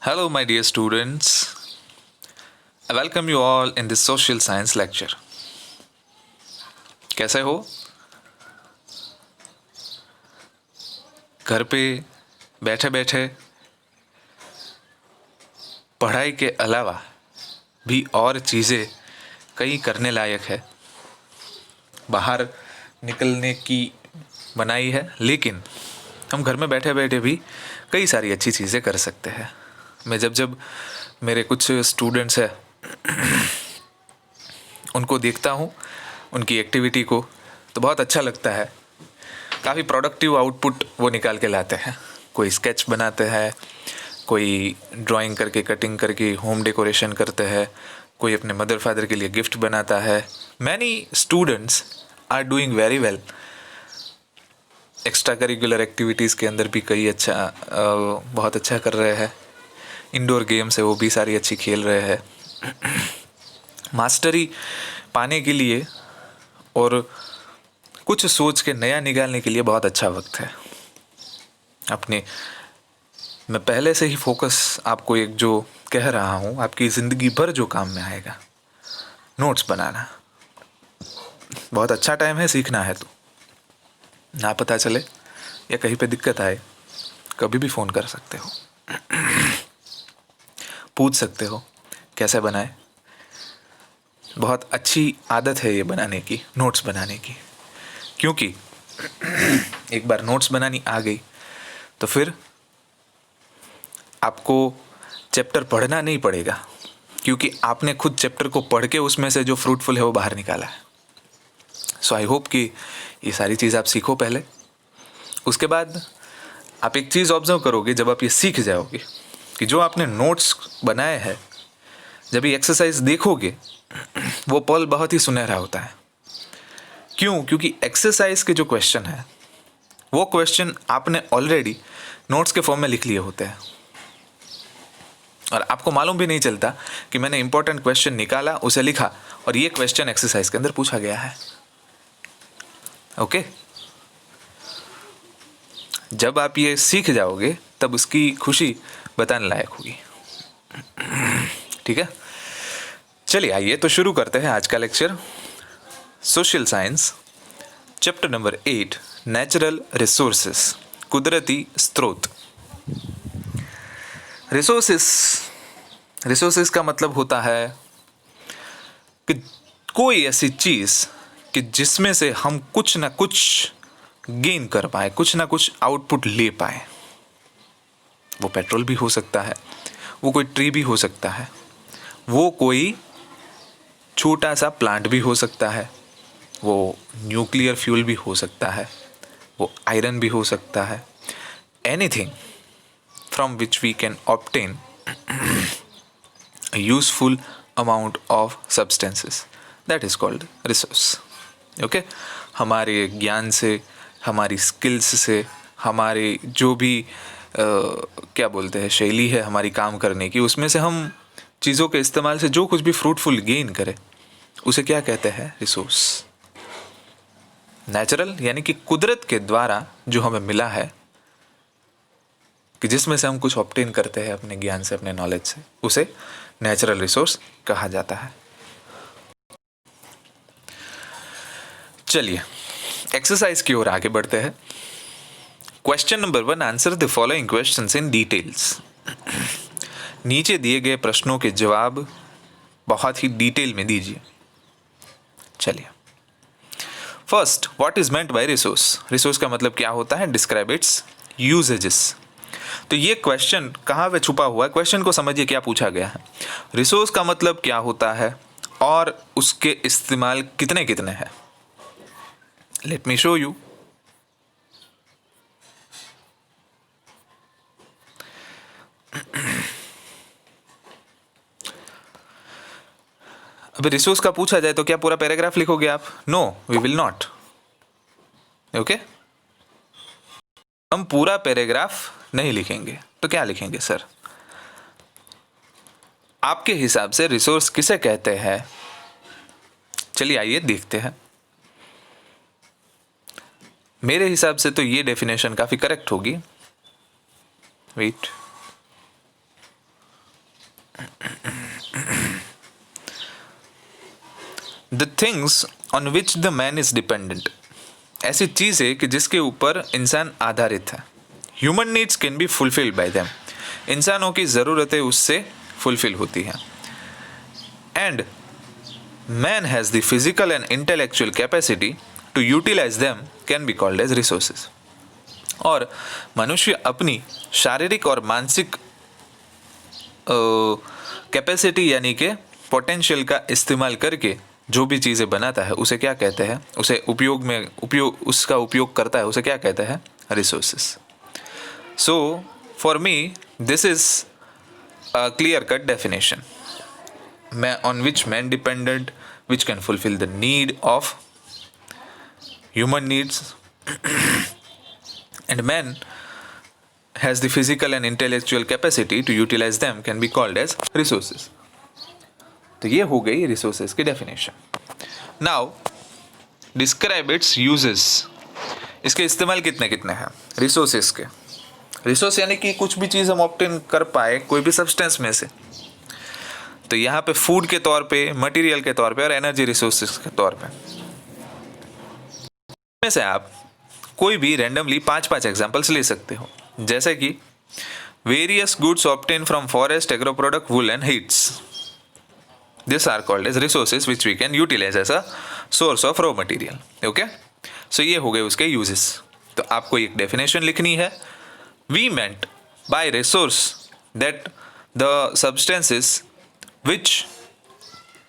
Hello, my dear students. I welcome you all in this social science lecture. कैसे हो? घर पे बैठे बैठे पढ़ाई के अलावा भी और चीज़ें कई करने लायक है। बाहर निकलने की मनाही है, लेकिन हम घर में बैठे बैठे भी कई सारी अच्छी चीज़ें कर सकते हैं। मैं जब जब मेरे कुछ स्टूडेंट्स हैं उनको देखता हूँ, उनकी एक्टिविटी को, तो बहुत अच्छा लगता है। काफ़ी प्रोडक्टिव आउटपुट वो निकाल के लाते हैं। कोई स्केच बनाते हैं, कोई ड्राइंग करके कटिंग करके होम डेकोरेशन करते हैं, कोई अपने मदर फादर के लिए गिफ्ट बनाता है। Many students are doing very well. Extra curricular activities के अंदर भी बहुत अच्छा कर रहे हैं। इंडोर गेम्स है वो भी सारी अच्छी खेल रहे हैं। मास्टरी पाने के लिए और कुछ सोच के नया निकालने के लिए बहुत अच्छा वक्त है। अपने मैं पहले से ही फोकस आपको एक जो कह रहा हूँ, आपकी ज़िंदगी भर जो काम में आएगा, नोट्स बनाना। बहुत अच्छा टाइम है, सीखना है तो ना पता चले या कहीं पे दिक्कत आए, कभी भी फ़ोन कर सकते हो, पूछ सकते हो कैसे बनाए। बहुत अच्छी आदत है ये बनाने की, नोट्स बनाने की, क्योंकि एक बार नोट्स बनानी आ गई तो फिर आपको चैप्टर पढ़ना नहीं पड़ेगा, क्योंकि आपने खुद चैप्टर को पढ़ के उसमें से जो फ्रूटफुल है वो बाहर निकाला है। सो आई होप कि ये सारी चीज़ आप सीखो पहले। उसके बाद आप एक चीज़ ऑब्जर्व करोगे, जब आप ये सीख जाओगे कि जो आपने नोट्स बनाए हैं, जब ये एक्सरसाइज देखोगे, वो पल बहुत ही सुनहरा होता है। क्यों? क्योंकि एक्सरसाइज के जो क्वेश्चन है वो क्वेश्चन आपने ऑलरेडी नोट्स के फॉर्म में लिख लिए होते हैं, और आपको मालूम भी नहीं चलता कि मैंने इंपॉर्टेंट क्वेश्चन निकाला, उसे लिखा, और ये क्वेश्चन एक्सरसाइज के अंदर पूछा गया है। ओके? जब आप ये सीख जाओगे तब उसकी खुशी बताने लायक होगी। ठीक है, चलिए आइए तो शुरू करते हैं आज का lecture. Social science, chapter number 8, natural resources, कुदरती स्रोत। रिसोर्सेस का मतलब होता है कि कोई ऐसी चीज़ कि जिसमें से हम कुछ ना कुछ गेन कर पाए, कुछ ना कुछ आउटपुट ले पाए। वो पेट्रोल भी हो सकता है, वो कोई ट्री भी हो सकता है, वो कोई छोटा सा प्लांट भी हो सकता है, वो न्यूक्लियर फ्यूल भी हो सकता है, वो आयरन भी हो सकता है। Anything from which we can obtain useful amount of substances, that is called resource. Okay? हमारे ज्ञान से, हमारी स्किल्स से, हमारे जो भी क्या बोलते हैं शैली है हमारी काम करने की, उसमें से हम चीज़ों के इस्तेमाल से जो कुछ भी फ्रूटफुल गेन करें, उसे क्या कहते हैं? रिसोर्स। नेचुरल यानी कि कुदरत के द्वारा जो हमें मिला है, कि जिसमें से हम कुछ ऑब्टेन करते हैं अपने ज्ञान से, अपने नॉलेज से, उसे नेचुरल रिसोर्स कहा जाता है। चलिए एक्सरसाइज की ओर आगे बढ़ते हैं। Question number 1, answer the following questions in details. नीचे दिए गए प्रश्नों के जवाब बहुत ही डिटेल में दीजिए। चलिए, first, what is meant by resource? Resource का मतलब क्या होता है? Describe it's usages. तो ये क्वेश्चन कहाँ पे छुपा हुआ है? क्वेश्चन को समझिए क्या पूछा गया है। रिसोर्स का मतलब क्या होता है और उसके इस्तेमाल कितने कितने हैं। Let me show you. अभी रिसोर्स का पूछा जाए तो क्या पूरा पैराग्राफ लिखोगे आप? No, we will not. Okay, हम पूरा पैराग्राफ नहीं लिखेंगे। तो क्या लिखेंगे सर? आपके हिसाब से रिसोर्स किसे कहते हैं? चलिए आइए देखते हैं। मेरे हिसाब से तो ये डेफिनेशन काफी करेक्ट होगी। Wait, the things on which the man is dependent, ऐसी चीज़ है कि जिसके ऊपर इंसान आधारित है. Human needs can be fulfilled by them, इंसानों की ज़रूरतें उससे फुलफिल होती हैं. And man has the physical and intellectual capacity to utilise them can be called as resources. और मनुष्य अपनी शारीरिक और मानसिक कैपेसिटी यानी कि पोटेंशियल का इस्तेमाल करके जो भी चीज़ें बनाता है उसे क्या कहते हैं, उसे उसका उपयोग करता है, उसे क्या कहते हैं, resources. So for me this is a clear cut definition. on which man dependent, which can fulfill the need of human needs, and man has the physical and intellectual capacity to utilize them can be called as resources. तो ये हो गई resources की definition. Now describe it's uses. इसके इस्तेमाल कितने कितने हैं रिसोर्सेज के. रिसोर्स यानी कि कुछ भी चीज़ हम ऑब्टेन कर पाए कोई भी सब्सटेंस में से. तो यहाँ पे फूड के तौर पे, मटेरियल के तौर पे और एनर्जी रिसोर्सेज के तौर पे. में से आप कोई भी रैंडमली 5 एग्जांपल्स ले सकते हो, जैसे कि various goods obtain from forest, agro product, wool and heats. These are called as resources which we can utilize as a source of raw material. Okay? So ये हो गए उसके uses. तो आपको एक definition लिखनी है. We meant by resource that the substances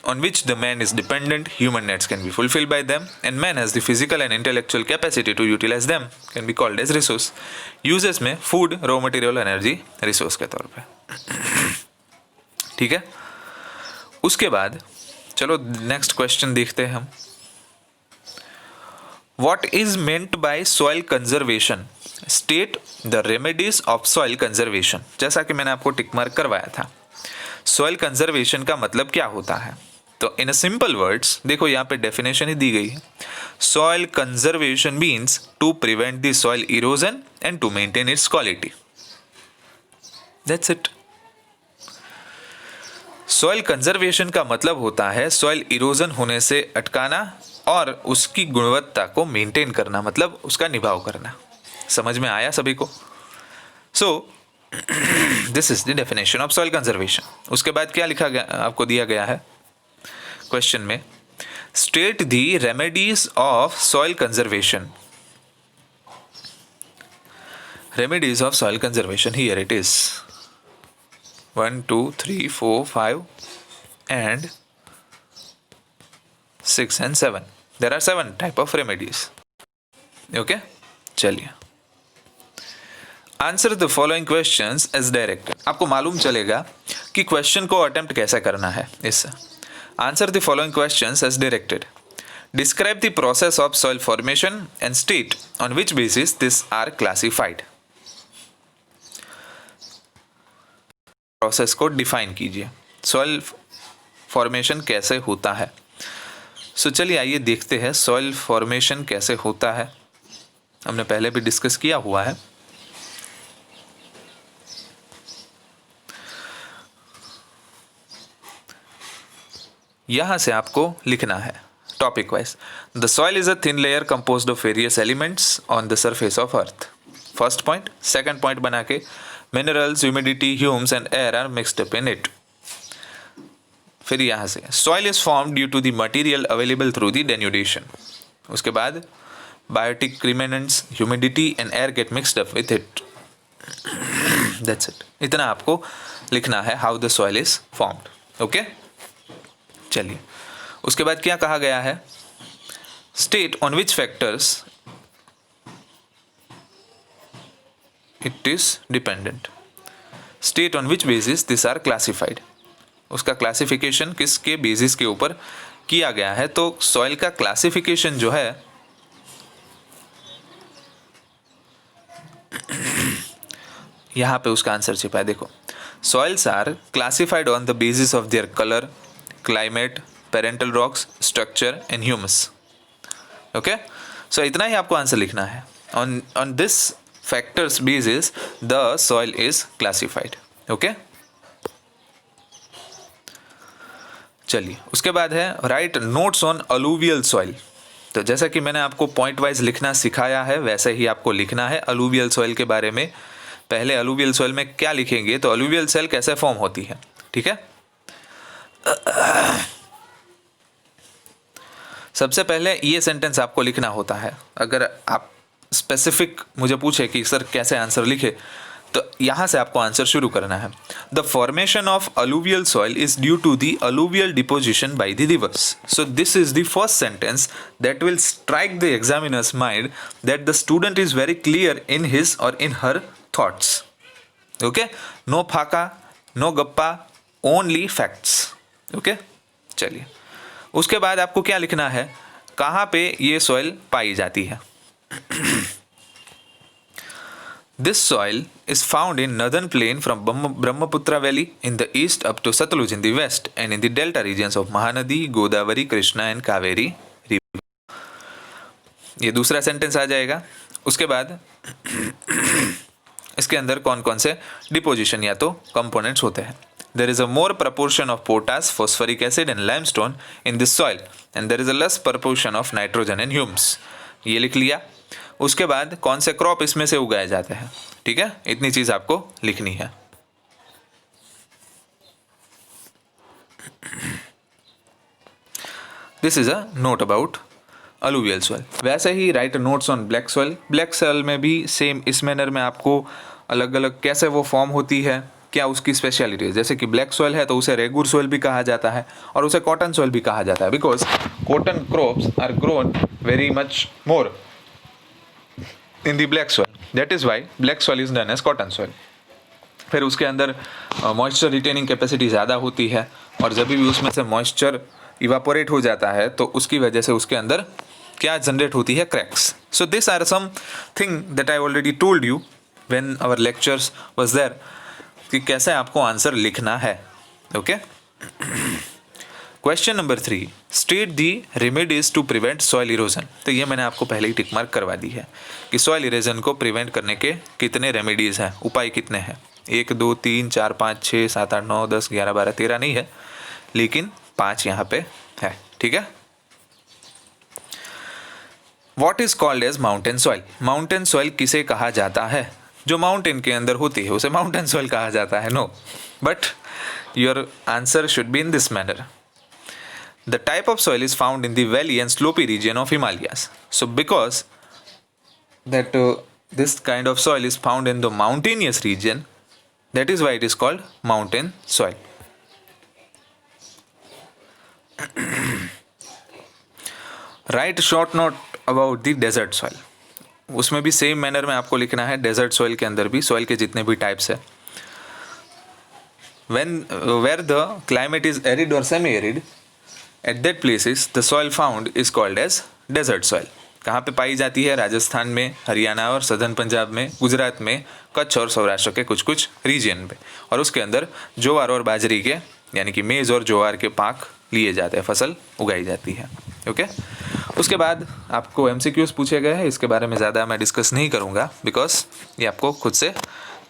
on which the man is dependent, human needs can be fulfilled by them, and man has the physical and intellectual capacity to utilize them, can be called as resource. Uses में food, raw material, energy, resource के तौर पे. ठीक है. उसके बाद चलो next question देखते हैं हम. What is meant by soil conservation, state the remedies of soil conservation. जैसा कि मैंने आपको टिक मार्क करवाया था, सॉइल कंजर्वेशन का मतलब क्या होता है. तो इन सिंपल वर्ड्स देखो यहाँ पे डेफिनेशन ही दी गई है. Soil conservation means to prevent the soil erosion and to maintain its quality. That's it. Soil conservation का मतलब होता है सॉइल इरोजन होने से अटकाना और उसकी गुणवत्ता को मेंटेन करना, मतलब उसका निभाव करना. समझ में आया सभी को. सो this is the definition of soil conservation. उसके बाद क्या लिखा गया आपको दिया गया है क्वेश्चन में, state the remedies of soil conservation. Remedies of soil conservation, here it is 1, 2, 3, 4, 5 and 6 and 7. There are 7 type of remedies. Okay? चलिए. Answer the following questions as directed. आपको मालूम चलेगा कि क्वेश्चन को अटेम्प्ट कैसे करना है इससे. Answer the following questions as directed. Describe the process of soil formation and state on which basis these are classified. Process को डिफाइन कीजिए. सॉइल फॉर्मेशन कैसे होता है. सो चलिए आइए देखते हैं सॉइल फॉर्मेशन कैसे होता है. हमने पहले भी डिस्कस किया हुआ है. यहां से आपको लिखना है topic wise. The soil is a thin layer composed of various elements on the surface of earth. First point. Second point बना के minerals, humidity, humus and air are mixed up in it. फिर यहाँ से soil is formed due to the material available through the denudation. उसके बाद biotic remnants, humidity and air get mixed up with it. That's it. इतना आपको लिखना है how the soil is formed. Okay? चलिए उसके बाद क्या कहा गया है, state on which factors it is dependent. State on which basis these are classified. उसका क्लासिफिकेशन किसके बेसिस के ऊपर किया गया है. तो सॉइल का क्लासिफिकेशन जो है यहाँ पे उसका आंसर छिपा है. देखो, soils are classified on the basis of their colour, climate, parental rocks, structure and humus. Okay, so इतना ही आपको आंसर लिखना है. On this factors basis the soil is classified. Okay? चलिए, उसके बाद है right notes on alluvial soil. तो जैसा कि मैंने आपको पॉइंट वाइज लिखना सिखाया है वैसे ही आपको लिखना है अलूवियल सॉइल के बारे में। पहले अलूवियल सॉइल में क्या लिखेंगे, तो अलूवियल सॉइल कैसे फॉर्म होती है, ठीक है। सबसे पहले ये सेंटेंस आपको लिखना होता है। अगर आप स्पेसिफिक मुझे पूछे कि सर कैसे आंसर लिखे, तो यहाँ से आपको आंसर शुरू करना है। The formation of alluvial soil is due to the alluvial deposition by the rivers. So this is the first sentence that will strike the examiner's mind that the student is very clear in his or her हर थॉट्स। Okay, no फाका, no गप्पा, only facts. Okay, चलिए, उसके बाद आपको क्या लिखना है, कहाँ पे ये सॉइल पाई जाती है। This soil is found in northern plain from Brahmaputra Valley in the east up to Satluj in the west and in the delta regions of Mahanadi, Godavari, Krishna and Kaveri river. ये दूसरा sentence आ जाएगा। उसके बाद इसके अंदर कौन कौन से डिपोजिशन या तो कंपोनेंट्स होते हैं। There is a more proportion of potash, phosphoric acid and limestone in this soil and there is a less proportion of nitrogen and humus. ये लिख लिया। उसके बाद कौन से क्रॉप इसमें से उगाए जाते हैं, ठीक है, इतनी चीज आपको लिखनी है। This is a note about alluvial soil. वैसे ही write notes on black soil. Black soil में भी सेम इस मैनर में आपको अलग अलग कैसे वो फॉर्म होती है, क्या उसकी स्पेशलिटी है। जैसे कि ब्लैक सॉइल है तो उसे रेगुर सॉइल भी कहा जाता है और उसे कॉटन सॉइल भी कहा जाता है, because cotton crops are grown very much more in the black soil, that is why black soil is known as cotton soil. फिर उसके अंदर मॉइस्चर रिटेनिंग कैपेसिटी ज़्यादा होती है और जब भी उसमें से मॉइस्चर इवापोरेट हो जाता है तो उसकी वजह से उसके अंदर क्या जनरेट होती है, cracks. So this are some thing that I already told you when our lectures was there कि कैसे आपको आंसर लिखना है। Okay, question number 3, state the remedies to prevent soil erosion. तो ये मैंने आपको पहले ही टिक मार्क करवा दी है कि सॉइल इरोजन को प्रिवेंट करने के कितने रेमेडीज हैं, उपाय कितने हैं। 1 2 3 4 5 6 7 8 9 10 11 12 13 नहीं है, लेकिन 5 यहाँ पे है, ठीक है। What is called as mountain soil. Mountain soil किसे कहा जाता है, जो माउंटेन के अंदर होती है उसे माउंटेन सॉइल कहा जाता है। No, but your answer should be in this manner. The type of soil is found in the valley and slopy region of Himalayas. So because that this kind of soil is found in the mountainous region, that is why it is called mountain soil. Write short note about the desert soil. उसमें भी same manner में आपको लिखना है। Desert soil के अंदर भी soil के जितने भी टाइप्स है, where the climate is arid or semi-arid, at that places the soil found is called as desert soil. कहाँ पे पाई जाती है, राजस्थान में, हरियाणा और सदर्न पंजाब में, गुजरात में, कच्छ और सौराष्ट्र के कुछ कुछ रीजन पे, और उसके अंदर ज्वार और बाजरी के यानी कि मेज़ और ज्वार के पाक लिए जाते हैं, फसल उगाई जाती है। ओके, उसके बाद आपको MCQs पूछे गए हैं, इसके बारे में ज़्यादा मैं डिस्कस नहीं करूँगा बिकॉज ये आपको खुद से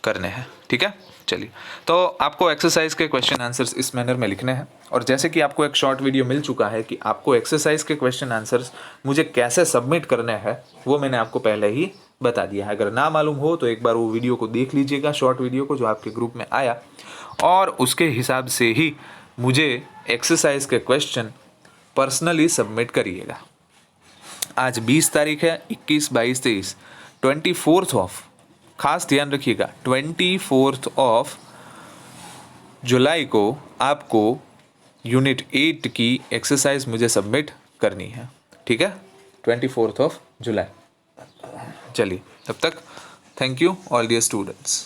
करने हैं, ठीक है। चलिए, तो आपको एक्सरसाइज के क्वेश्चन आंसर्स इस मैनर में लिखने हैं। और जैसे कि आपको एक शॉर्ट वीडियो मिल चुका है कि आपको एक्सरसाइज के क्वेश्चन आंसर्स मुझे कैसे सबमिट करने हैं, वो मैंने आपको पहले ही बता दिया है। अगर ना मालूम हो तो एक बार वो वीडियो को देख लीजिएगा, शॉर्ट वीडियो को जो आपके ग्रुप में आया, और उसके हिसाब से ही मुझे एक्सरसाइज के क्वेश्चन पर्सनली सबमिट करिएगा। आज 20 तारीख है, 21 22 23 24 ऑफ, खास ध्यान रखिएगा 24 ऑफ जुलाई को आपको यूनिट 8 की एक्सरसाइज मुझे सबमिट करनी है, ठीक है, 24 ऑफ जुलाई। चलिए, तब तक thank you all dear students.